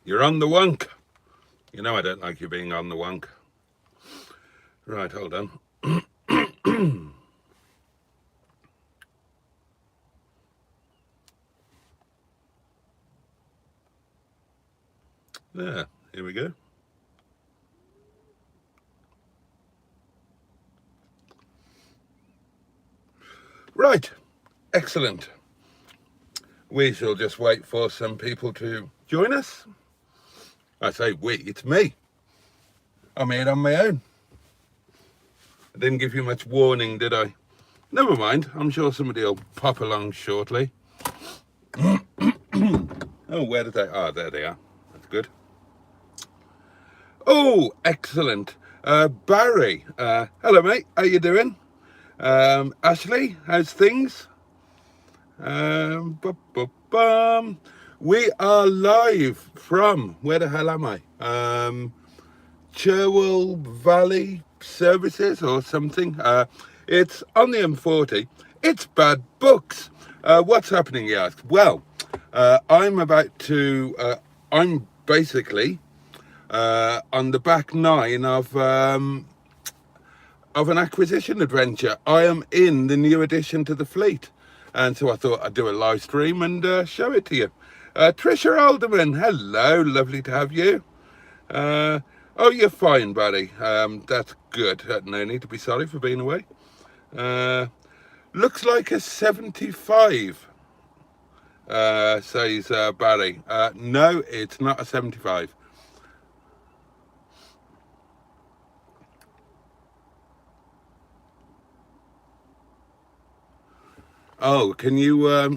You're on the wonk. You know I don't like you being on the wonk. Right, hold on. There, here we go. Right, excellent. We shall just wait for some people to join us. I say we, it's me. I'm here on my own. I didn't give you much warning, did I? Never mind, I'm sure somebody will pop along shortly. Oh, where did they? Ah, there they are. That's good. Oh, excellent. Barry, hello mate, how you doing? Ashley, how's things? We are live from, where the hell am I? Cherwell Valley Services or something. It's on the M40. It's Bad Books. What's happening, you ask? Well, I'm basically on the back nine of an acquisition adventure. I am in the new addition to the fleet, and so I thought I'd do a live stream and show it to you. Trisha Alderman, hello, lovely to have you. Oh, you're fine, buddy. That's good. No need to be sorry for being away. Looks like a 75, says Barry. No, it's not a 75. Oh, can you, I'm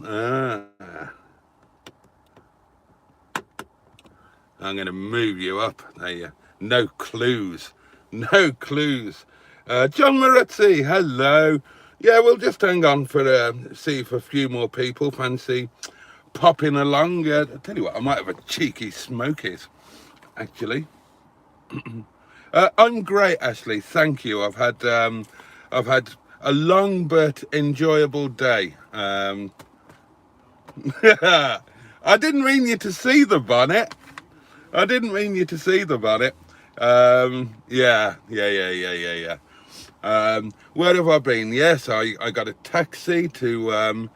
going to move you up. There you. No clues. No clues. John Marazzi, hello. Yeah, we'll just hang on for see if a few more people fancy popping along. I tell you what, I might have a cheeky smokies, actually. I'm great, Ashley. Thank you. I've had a long but enjoyable day. I didn't mean you to see the bonnet. I didn't mean you to see the bonnet. Yeah. Where have I been? Yes, I got a taxi to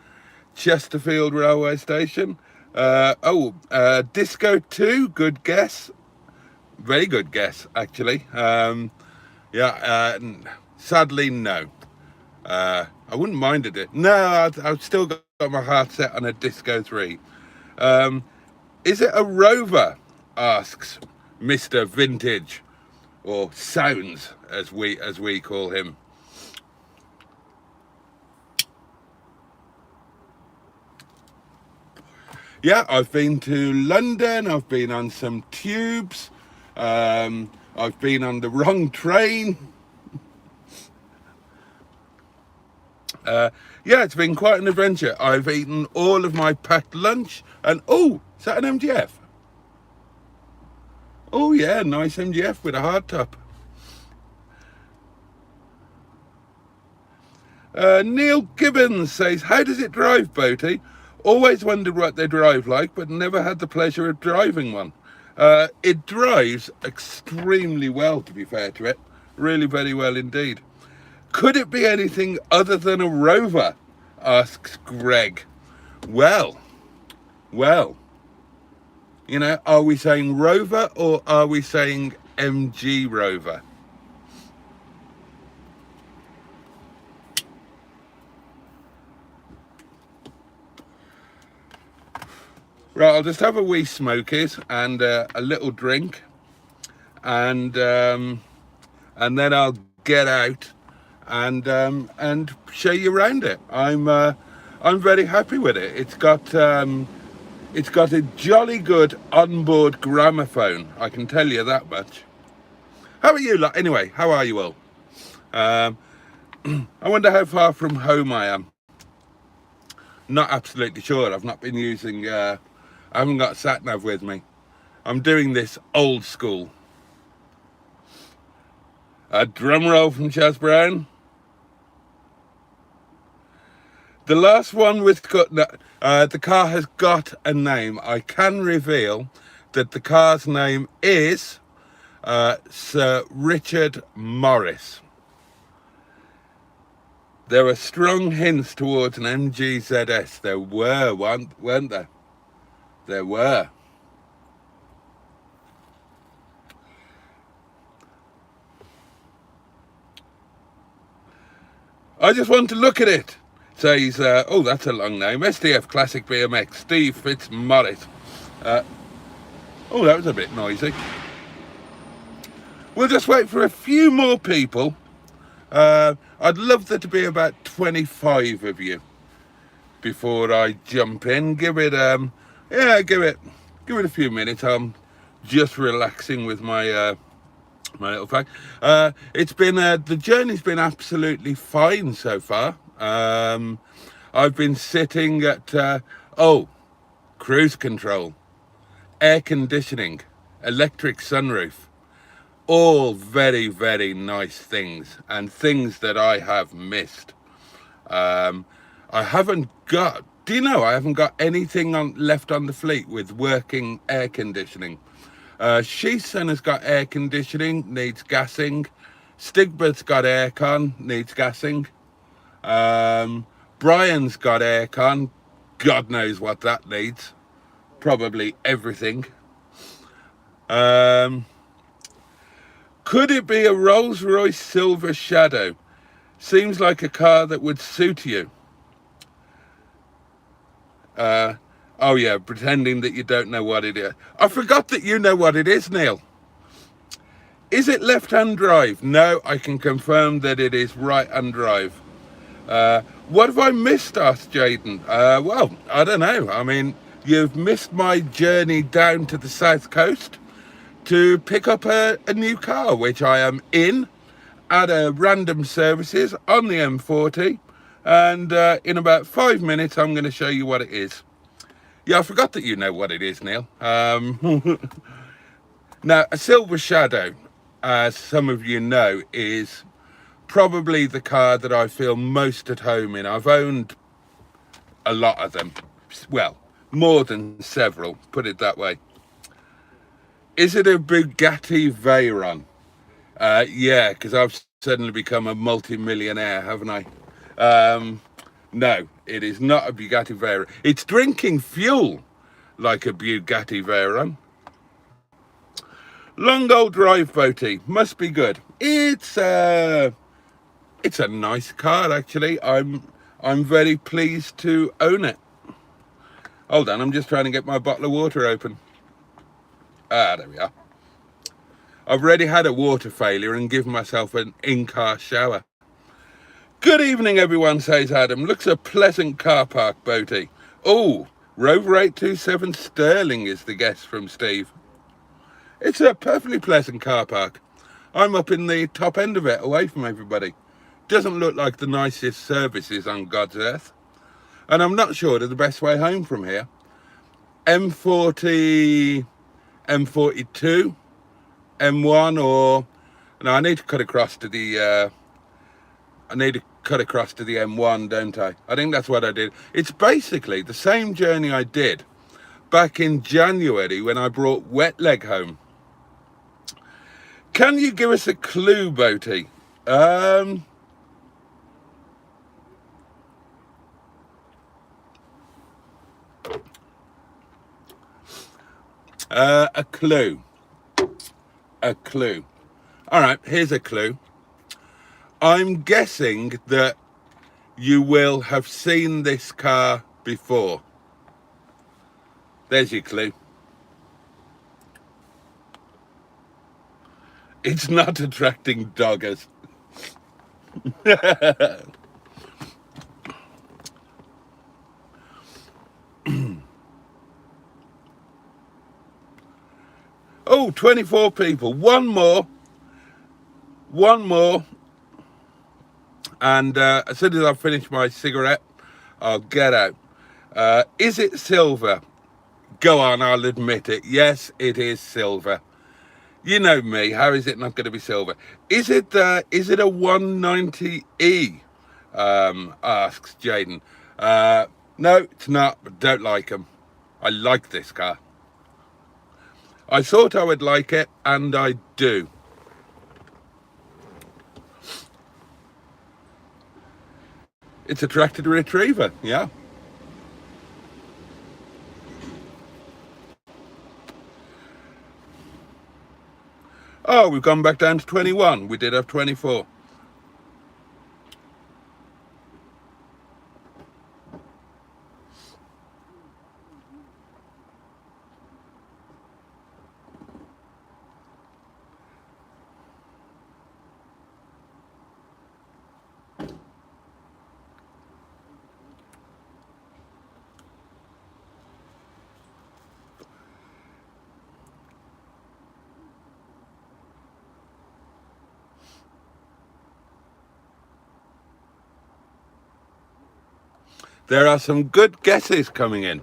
Chesterfield railway station. Disco 2, good guess. Very good guess, actually. Sadly, no. I wouldn't mind it. No, I've still got my heart set on a Disco 3. Is it a Rover? Asks Mr. Vintage, or Sounds, as we call him. Yeah, I've been to London. I've been on some tubes. I've been on the wrong train. Yeah, it's been quite an adventure. I've eaten all of my packed lunch, and oh, is that an MGF? Oh yeah, nice MGF with a hard top. Neil Gibbons says, how does it drive, Boaty? Always wondered what they drive like, but never had the pleasure of driving one. It drives extremely well, to be fair to it. Really very well indeed. Could it be anything other than a Rover? Asks Greg. Well, you know, are we saying Rover or are we saying MG Rover? Right, I'll just have a wee smokies and a little drink, and then I'll get out and show you around it. I'm very happy with it. It's got a jolly good onboard gramophone. I can tell you that much. How are you lot? Anyway, how are you all? I wonder how far from home I am. Not absolutely sure. I've not been using. I haven't got sat nav with me. I'm doing this old school. A drum roll from Chaz Brown. The last one with the car has got a name. I can reveal that the car's name is Sir Richard Morris. There are strong hints towards an MGZS. There were, weren't there? There were. I just want to look at it. Says, oh, that's a long name. SDF Classic BMX, Steve Fitzmaurice. Oh, that was a bit noisy. We'll just wait for a few more people. I'd love there to be about 25 of you before I jump in. Give it, yeah, give it a few minutes. I'm just relaxing with my my little flag. It's been the journey's been absolutely fine so far. I've been sitting at cruise control, air conditioning, electric sunroof, all very, very nice things, and things that I have missed. I haven't got, do you know, I haven't got anything left on the fleet with working air conditioning. Shison has got air conditioning, needs gassing. Stigbürt's got aircon, needs gassing. Brian's got aircon, God knows what that needs. Probably everything. Could it be a Rolls-Royce Silver Shadow? Seems like a car that would suit you. Oh yeah, pretending that you don't know what it is. I forgot that you know what it is, Neil. Is it left-hand drive? No, I can confirm that it is right-hand drive. What have I missed, asked Jaden? Well, I don't know. I mean, you've missed my journey down to the south coast to pick up a new car, which I am in at a random services on the M40. And in about 5 minutes, I'm going to show you what it is. Yeah, I forgot that you know what it is, Neil. Now, a Silver Shadow, as some of you know, is probably the car that I feel most at home in. I've owned a lot of them. Well, more than several, put it that way. Is it a Bugatti Veyron? Yeah, because I've suddenly become a multi-millionaire, haven't I? No, it is not a Bugatti Veyron. It's drinking fuel like a Bugatti Veyron. Long old drive, Boaty. Must be good. It's a nice car, actually. I'm very pleased to own it. Hold on, I'm just trying to get my bottle of water open. Ah, there we are. I've already had a water failure and given myself an in-car shower. Good evening, everyone, says Adam. Looks a pleasant car park, Boaty. Oh, Rover 827 Sterling is the guest from Steve. It's a perfectly pleasant car park. I'm up in the top end of it, away from everybody. Doesn't look like the nicest services on God's earth. And I'm not sure of the best way home from here. M40, M42, M1, or... No, I need to cut across to the... I need to cut across to the M1, don't I? I think that's what I did. It's basically the same journey I did back in January when I brought Wetleg home. Can you give us a clue, Boaty? A clue. A clue. All right, here's a clue. I'm guessing that you will have seen this car before. There's your clue. It's not attracting doggers. Oh, 24 people. One more. And as soon as I finish my cigarette, I'll get out. Is it silver? Go on, I'll admit it. Yes, it is silver. You know me, how is it not going to be silver? Is it a 190E? Asks Jaden. No, it's not, but don't like them. I like this car. I thought I would like it, and I do. It's a tractor retriever, yeah. Oh, we've gone back down to 21. We did have 24. There are some good guesses coming in.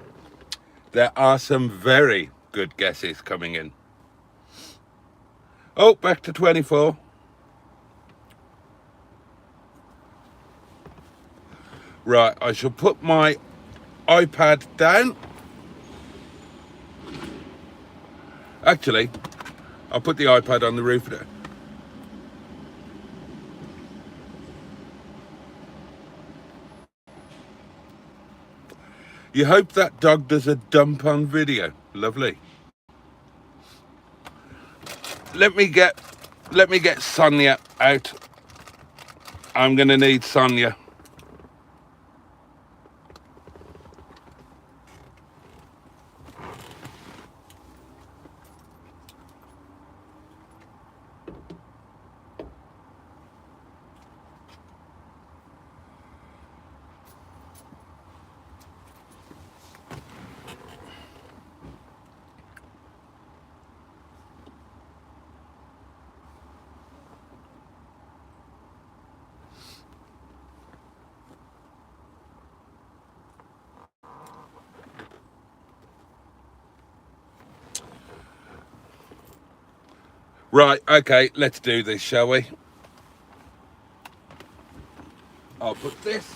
There are some very good guesses coming in. Oh, back to 24. Right, I shall put my iPad down. Actually, I'll put the iPad on the roof there. You hope that dog does a dump on video. Lovely. Let me get Sonia out. I'm gonna need Sonia. Right, okay, let's do this, shall we? I'll put this.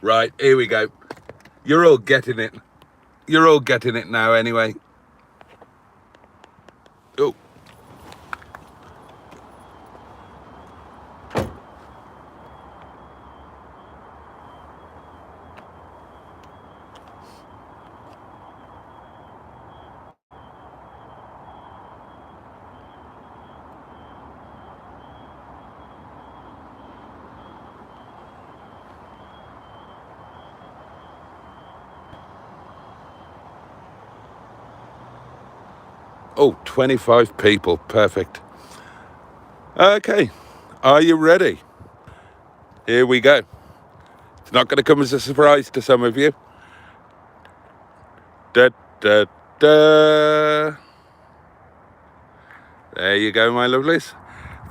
Right, here we go. You're all getting it. You're all getting it now anyway. Oh. Oh, 25 people, perfect. Okay, are you ready? Here we go. It's not going to come as a surprise to some of you. Da, da, da. There you go, my lovelies.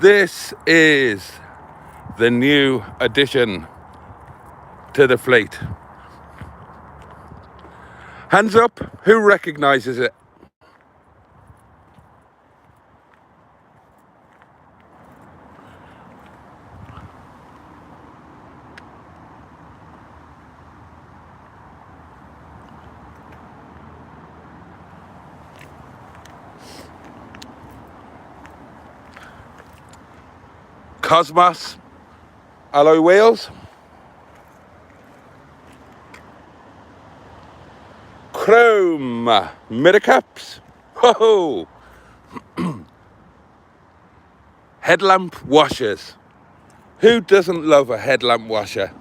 This is the new addition to the fleet. Hands up, who recognises it? Cosmos alloy wheels, chrome mirror caps, ho headlamp washers. Who doesn't love a headlamp washer?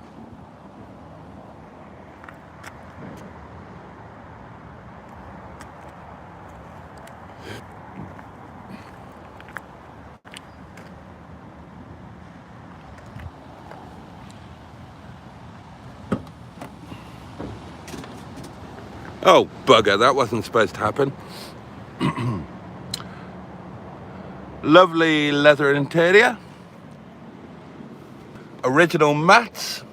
Oh, bugger, that wasn't supposed to happen. Lovely leather interior. Original mats.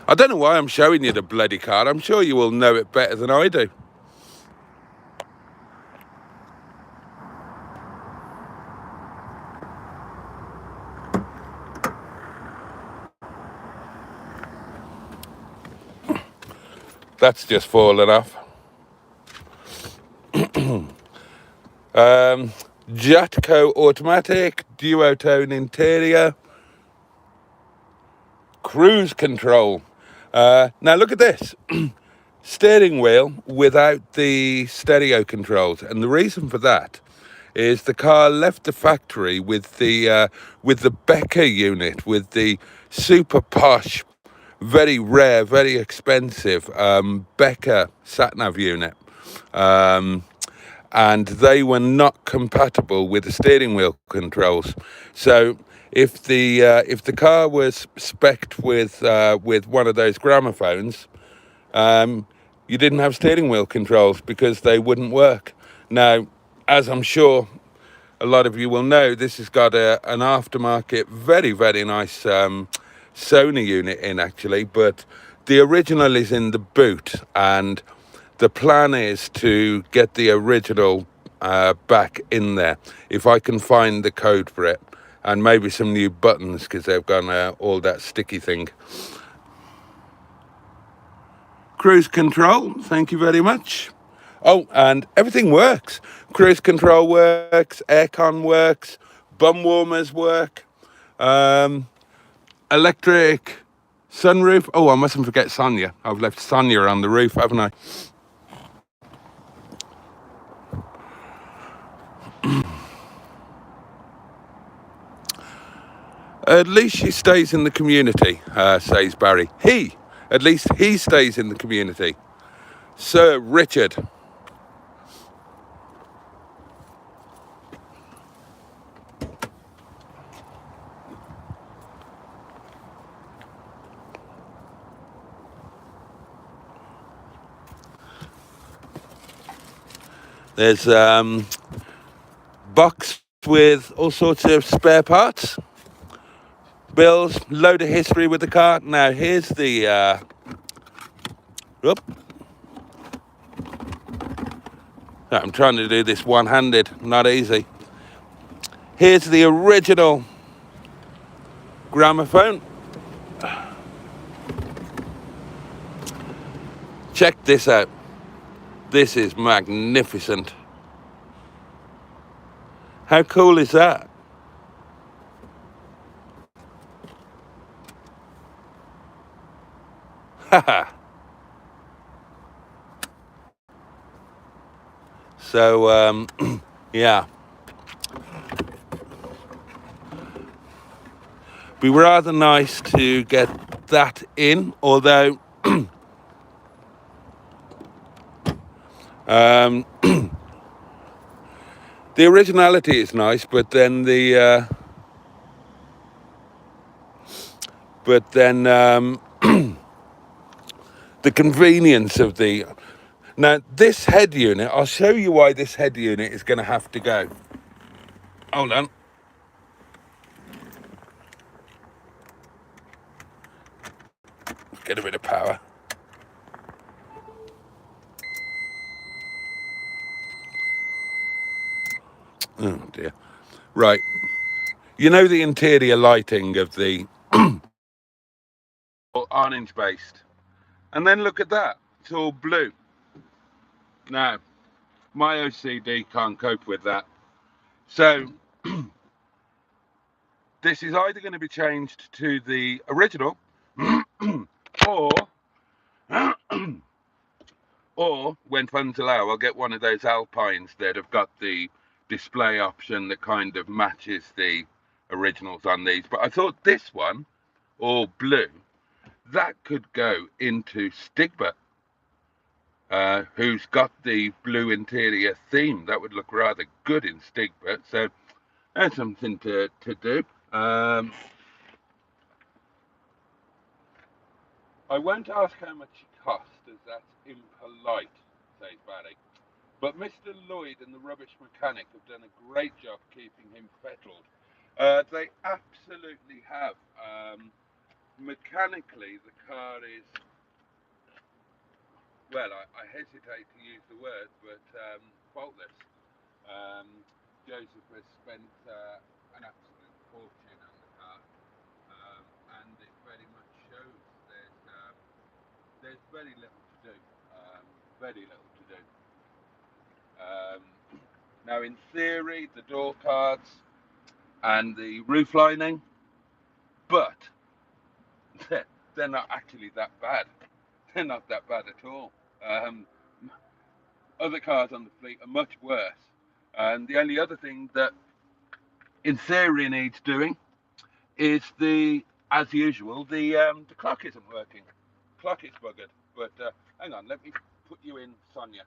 I don't know why I'm showing you the bloody car. I'm sure you will know it better than I do. That's just fallen off. Jatco automatic, duotone interior, cruise control. Now look at this. Steering wheel without the stereo controls, and the reason for that is the car left the factory with the Becker unit, with the super posh, very rare, very expensive Becker sat-nav unit, and they were not compatible with the steering wheel controls. So if the car was spec'd with one of those gramophones, you didn't have steering wheel controls because they wouldn't work. Now, as I'm sure a lot of you will know, this has got an aftermarket, very, very nice Sony unit in, actually, but the original is in the boot, and the plan is to get the original back in there, if I can find the code for it, and maybe some new buttons, because they've gone all that sticky thing. Cruise control, thank you very much. Oh, and everything works. Cruise control works, aircon works, bum warmers work, electric sunroof. Oh, I mustn't forget Sonia. I've left Sonia on the roof, haven't I? At least she stays in the community, says Barry. At least he stays in the community. Sir Richard. There's box with all sorts of spare parts, bills, load of history with the car. Now here's the I'm trying to do this one-handed, not easy. Here's the original gramophone. Check this out. This is magnificent. How cool is that? Haha. So, yeah. Be rather nice to get that in, although the originality is nice, but then the the convenience of the... Now, this head unit, I'll show you why this head unit is going to have to go. Hold on. Get a bit of power. Oh, dear. Right. You know the interior lighting of the... orange based. And then look at that. It's all blue. Now, my OCD can't cope with that. So this is either going to be changed to the original or or when funds allow, I'll get one of those Alpines that have got the display option that kind of matches the originals on these. But I thought this one, all blue, that could go into Stigbürt, who's got the blue interior theme. That would look rather good in Stigbürt. So that's something to do. I won't ask how much it cost, as that's impolite, says Barry. But Mr. Lloyd and the rubbish mechanic have done a great job keeping him fettled. They absolutely have. mechanically the car is, well, I hesitate to use the word, but faultless. Joseph has spent an absolute fortune on the car, and it very much shows. There's very little to do, very little to do. Now, in theory, the door cards and the roof lining, but they're not actually that bad. They're not that bad at all. Other cars on the fleet are much worse. And the only other thing that, in theory, needs doing is as usual, the clock isn't working. Clock is buggered. But hang on, let me put you in, Sonia.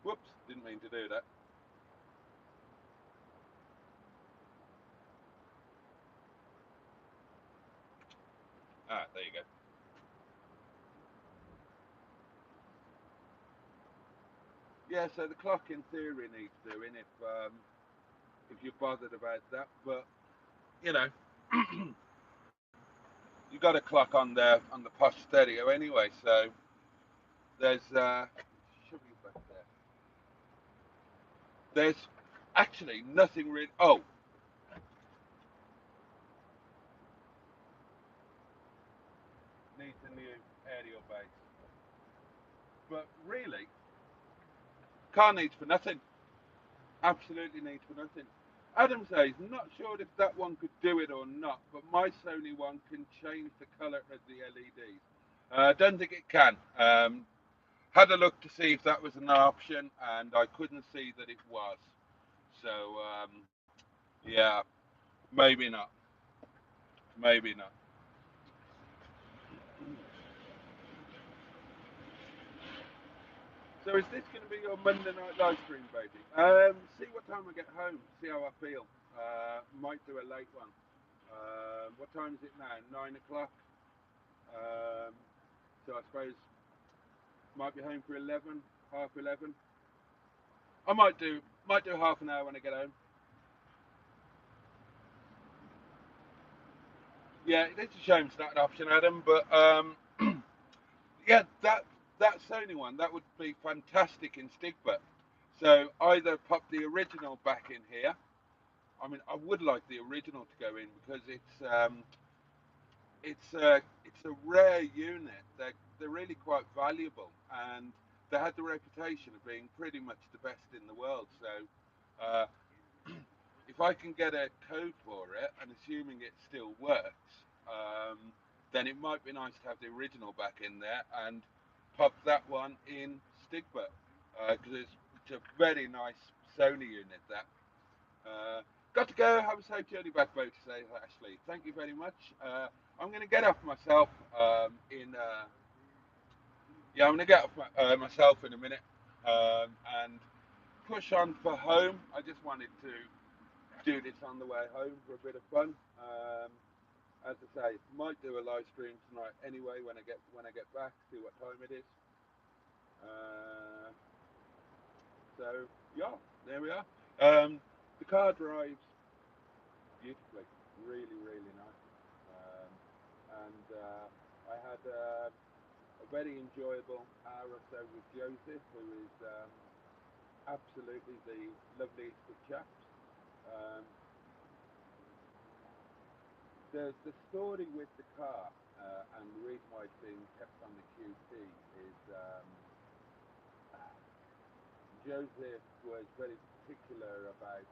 Whoops, didn't mean to do that. Ah, there you go. Yeah, so the clock in theory needs doing if you're bothered about that, but you know, you got a clock on the posh stereo anyway, so there's should be back there. There's actually nothing really. Oh, needs a new aerial base, but really, car needs for nothing. Absolutely needs for nothing. Adam says, not sure if that one could do it or not, but my Sony one can change the colour of the LEDs. Don't think it can. Had a look to see if that was an option, and I couldn't see that it was. So, yeah, maybe not. Maybe not. So is this going to be your Monday night live stream, baby? See what time I get home. See how I feel. Might do a late one. What time is it now? 9 o'clock. Um, so I suppose might be home for 11, half 11. I might do half an hour when I get home. Yeah, it's a shame it's not an option, Adam. But yeah, that Sony one that would be fantastic in Stigbürt. So either pop the original back in here. I mean, I would like the original to go in because it's a rare unit. They're really quite valuable, and they had the reputation of being pretty much the best in the world. So uh, if I can get a code for it, and assuming it still works, then it might be nice to have the original back in there and pop that one in Stigbürt because it's a very nice Sony unit. That got to go. Have a safe journey back, Boaty, says Ashley. Thank you very much. I'm going to get off myself yeah, I'm going to get off myself in a minute and push on for home. I just wanted to do this on the way home for a bit of fun. As I say, might do a live stream tonight anyway when I get back. See what time it is. Uh, so yeah, there we are. The car drives beautifully, really, really nice. Um, and I had a very enjoyable hour or so with Joseph, who is absolutely the loveliest of chaps. Um, the story with the car and the reason why it's being kept on the QT is Joseph was very particular about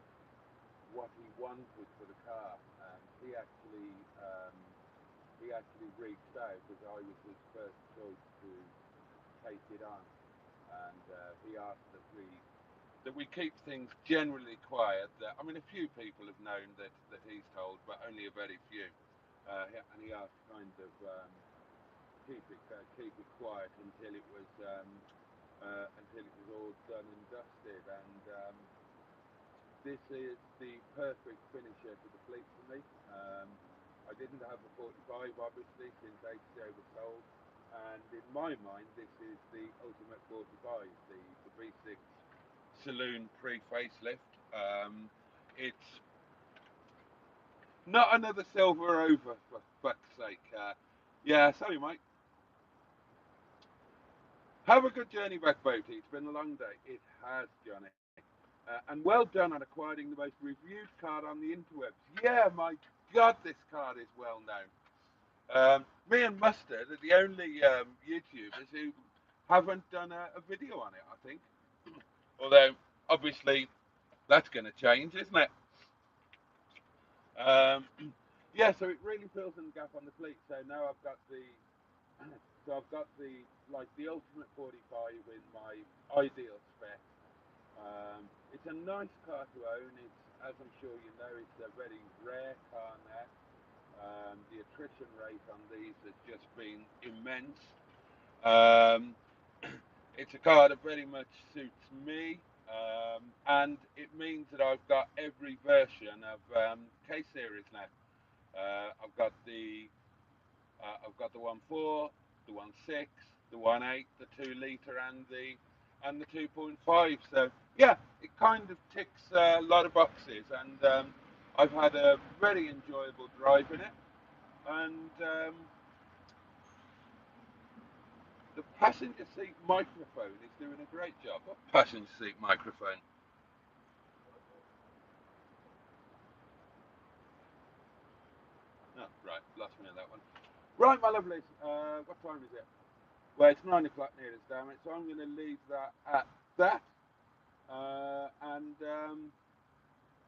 what he wanted for the car, and um, he actually reached out as I was his first choice to take it on, and he asked that we keep things generally quiet. I mean, a few people have known that he's told, but only a very few. And he asked kind of keep it quiet until it was all done and dusted. And this is the perfect finisher for the fleet for me. I didn't have a 45 obviously since HCO was sold, and in my mind this is the ultimate 45, the V6 saloon pre-facelift. It's Not another silver Rover, for fuck's sake. Yeah, sorry, mate. Have a good journey back, Boaty. It's been a long day. It has, Johnny. And well done on acquiring the most reviewed card on the interwebs. Yeah, my God, this card is well known. Me and Mustard are the only YouTubers who haven't done a video on it, I think. Although, obviously, that's going to change, isn't it? Yeah, so it really fills in the gap on the fleet. So now I've got the, like the ultimate 45 in my ideal spec. It's a nice car to own. It's, as I'm sure you know, it's a very rare car now. The attrition rate on these has just been immense. Um, it's a car that very much suits me, and it means that I've got every version of K series now. I've got the 1.4, the 1.6, the 1.8, the 2 litre, and the 2.5. So yeah, it kind of ticks a lot of boxes, and I've had a very enjoyable drive in it. And the passenger seat microphone is doing a great job. What passenger seat microphone? Oh, right, lost me on that one. Right, my lovelies, what time is it? Well, it's 9 o'clock near us, damn it, so I'm going to leave that at that. And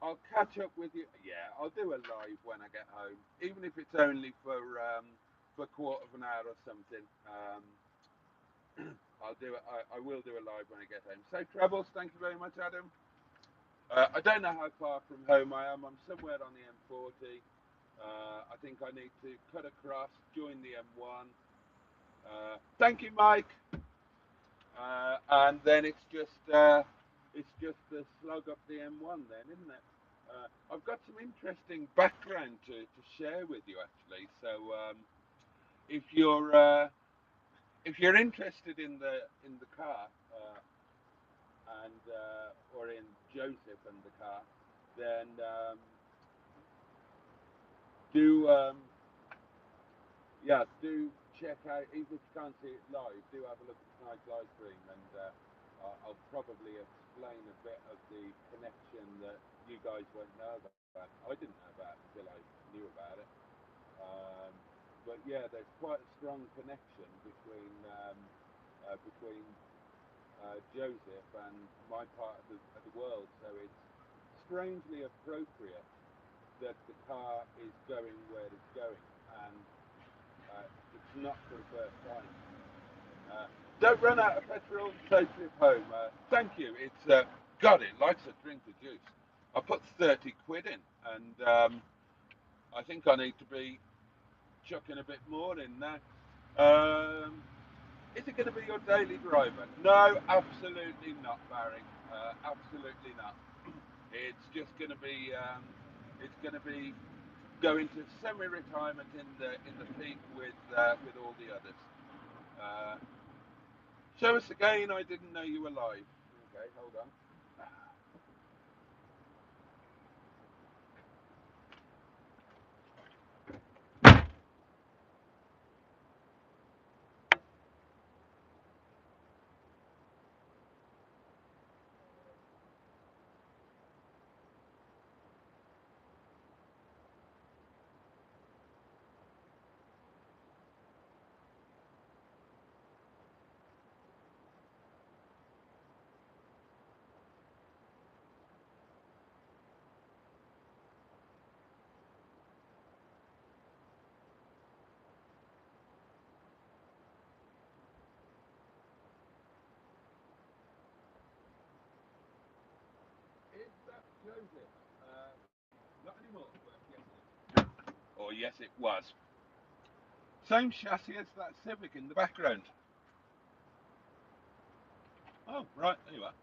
I'll catch up with you. Yeah, I'll do a live when I get home, even if it's only for a quarter of an hour or something. I'll do it. I will do a live when I get home. Safe travels. Thank you very much, Adam. I don't know how far from home I am. I'm somewhere on the M40. I think I need to cut across, join the M1. Thank you, Mike. And then it's just a slug up the M1 then, isn't it? I've got some interesting background to share with you actually. So if you're if you're interested in the car and or in Joseph and the car, then do yeah, do check out, even if you can't see it live, do have a look at tonight's live stream, and I'll probably explain a bit of the connection that you guys won't know about. I didn't know about it until I knew about it. But yeah, there's quite a strong connection between Joseph and my part of the world, so it's strangely appropriate that the car is going where it's going, and it's not for the first time. Don't run out of petrol, safely home. Thank you. It's God, it likes a drink of juice. I put 30 quid in, and I think I need to be chucking a bit more in now. Is it going to be your daily driver? No, absolutely not, Barry. Absolutely not. It's just going to be. It's going to be going to semi-retirement in the peak with all the others. Uh, Show us again. I didn't know you were live. Okay, hold on. Is that Joseph? Not anymore, but yes it is. Or yes it was. Same chassis as that Civic in the background. Oh, right, there you are.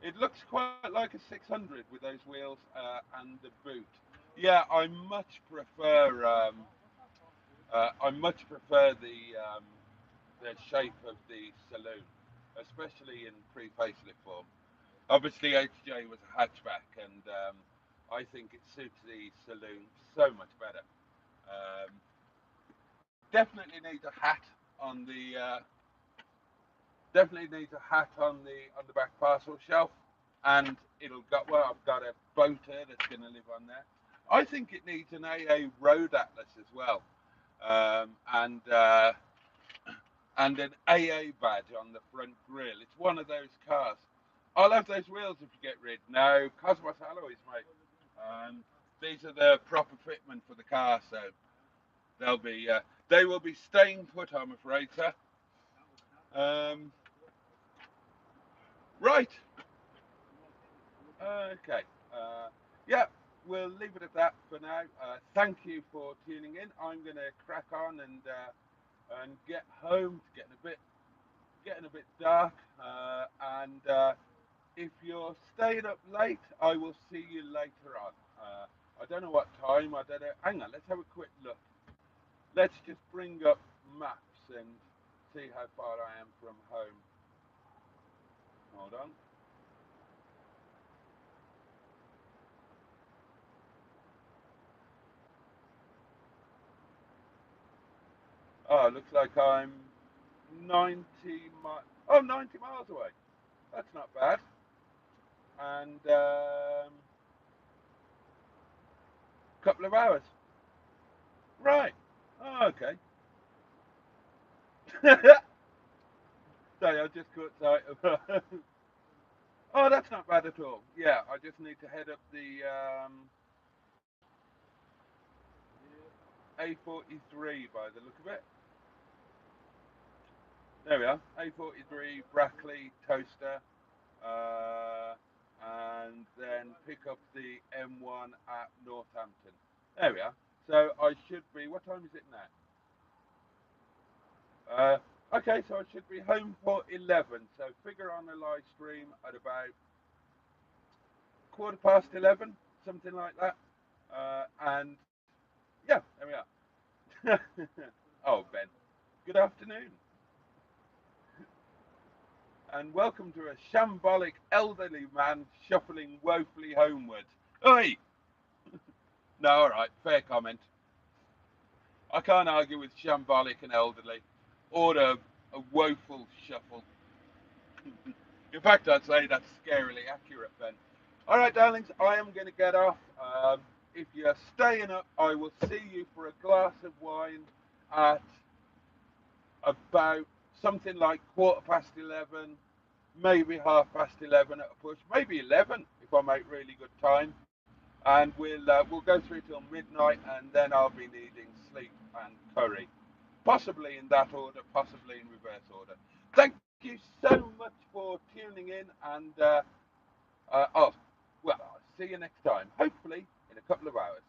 It looks quite like a 600 with those wheels and the boot. Yeah, I much prefer the shape of the saloon, especially in pre-facelift form. Obviously, HJ was a hatchback, and I think it suits the saloon so much better. Um, definitely needs a hat on the on the back parcel shelf, and it'll go. Well, I've got a boater that's going to live on there. I think it needs an AA road atlas as well, um, and uh, and an AA badge on the front grille. It's one of those cars. I'll have those wheels if you get rid. No, Cosmos alloys, mate. These are the proper fitment for the car, so they will be staying put, I'm afraid, sir. Um, right. Okay. Yeah, we'll leave it at that for now. Thank you for tuning in. I'm going to crack on and get home. It's getting a bit dark. If you're staying up late, I will see you later on. I don't know what time. I don't know. Hang on. Let's have a quick look. Let's just bring up maps and see how far I am from home. Hold on. Oh, it looks like I'm 90 miles. Oh, 90 miles away. That's not bad. And couple of hours. Right. Oh, okay. Sorry, I just caught sight of. Oh, that's not bad at all. Yeah, I just need to head up the A43 by the look of it. There we are. A43 Brackley Toaster, uh, and then pick up the M1 at Northampton. There we are. So I should be. What time is it now? Okay, so I should be home for 11. So figure on the live stream at about 11:15, something like that. And yeah, there we are. Oh, Ben, good afternoon. And welcome to a shambolic elderly man shuffling woefully homeward. Oi! No, all right, fair comment. I can't argue with shambolic and elderly, or a woeful shuffle. In fact, I'd say that's scarily accurate, Ben. All right, darlings, I am going to get off. If you're staying up, I will see you for a glass of wine at about something like 11:15, maybe 11:30 at a push, maybe 11 if I make really good time. And we'll go through till midnight, and then I'll be needing sleep and curry, possibly in that order, possibly in reverse order. Thank you so much for tuning in, and oh, well, I'll see you next time, hopefully in a couple of hours.